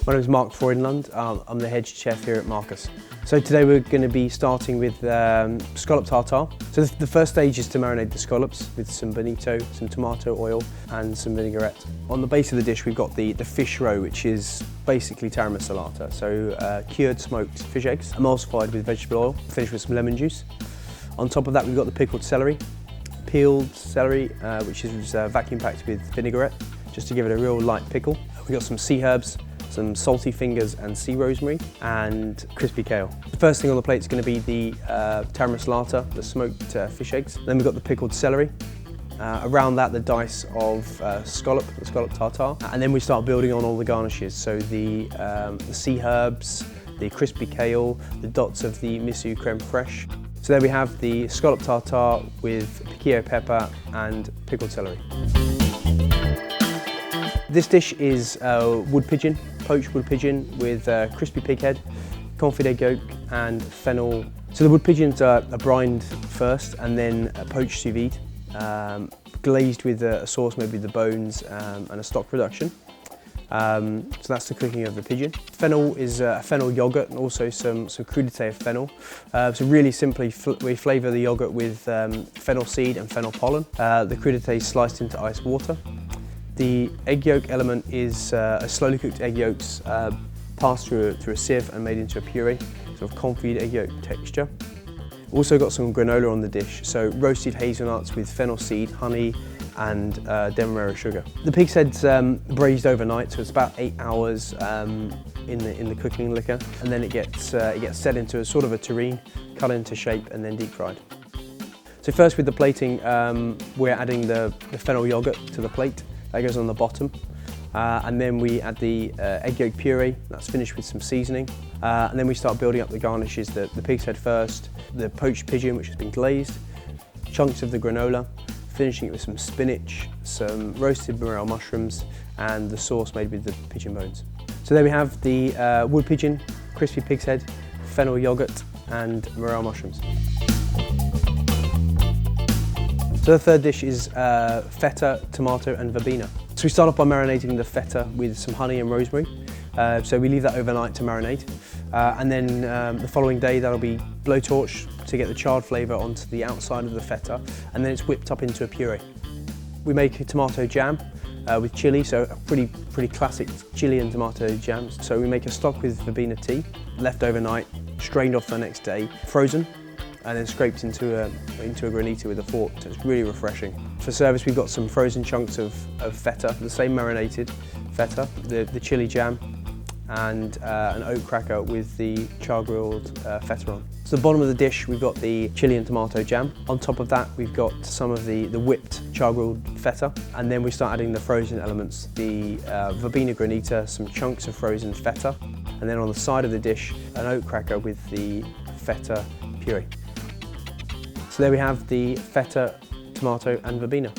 My name is Mark Froydenlund. I'm the head chef here at Marcus. So today we're going to be starting with scallop tartare. So the first stage is to marinate the scallops with some bonito, some tomato oil and some vinaigrette. On the base of the dish we've got the fish roe, which is basically tiramisu salata. So cured smoked fish eggs, emulsified with vegetable oil, finished with some lemon juice. On top of that we've got the pickled celery, peeled celery, which is vacuum packed with vinaigrette, just to give it a real light pickle. We've got some sea herbs, some salty fingers and sea rosemary, and crispy kale. The first thing on the plate is going to be the tiramisu salata, the smoked fish eggs. Then we've got the pickled celery. Around that, the dice of the scallop tartare. And then we start building on all the garnishes. So the sea herbs, the crispy kale, the dots of the miso creme fraiche. So there we have the scallop tartare with piquillo pepper and pickled celery. This dish is wood pigeon, poached wood pigeon with crispy pig head, confit egg yolk and fennel. So the wood pigeons are brined first and then poached sous vide, glazed with a sauce made with the bones and a stock reduction. So that's the cooking of the pigeon. Fennel is a fennel yogurt and also some crudité of fennel. So really simply we flavour the yogurt with fennel seed and fennel pollen. The crudité is sliced into ice water. The egg yolk element is a slowly cooked egg yolks passed through a sieve and made into a puree, sort of confit egg yolk texture. Also got some granola on the dish, so roasted hazelnuts with fennel seed, honey and demerara sugar. The pig's head's braised overnight, so it's about 8 hours in the cooking liquor, and then it gets set into a sort of a terrine, cut into shape and then deep fried. So first with the plating, we're adding the fennel yogurt to the plate. That goes on the bottom, and then we add the egg yolk puree, that's finished with some seasoning, and then we start building up the garnishes, the pig's head first, the poached pigeon which has been glazed, chunks of the granola, finishing it with some spinach, some roasted morel mushrooms and the sauce made with the pigeon bones. So there we have the wood pigeon, crispy pig's head, fennel yogurt and morel mushrooms. So the third dish is feta, tomato and verbena. So we start off by marinating the feta with some honey and rosemary. So we leave that overnight to marinate. And then the following day that'll be blowtorched to get the charred flavour onto the outside of the feta, and then it's whipped up into a puree. We make a tomato jam with chilli, so a pretty classic chilli and tomato jams. So we make a stock with verbena tea, left overnight, strained off the next day, frozen, and then scraped into a granita with a fork, so it's really refreshing. For service we've got some frozen chunks of feta, the same marinated feta, the chili jam and an oat cracker with the char-grilled feta on. So the bottom of the dish we've got the chili and tomato jam. On top of that we've got some of the whipped char-grilled feta, and then we start adding the frozen elements, the verbena granita, some chunks of frozen feta, and then on the side of the dish an oat cracker with the feta puree. So there we have the feta, tomato and verbena.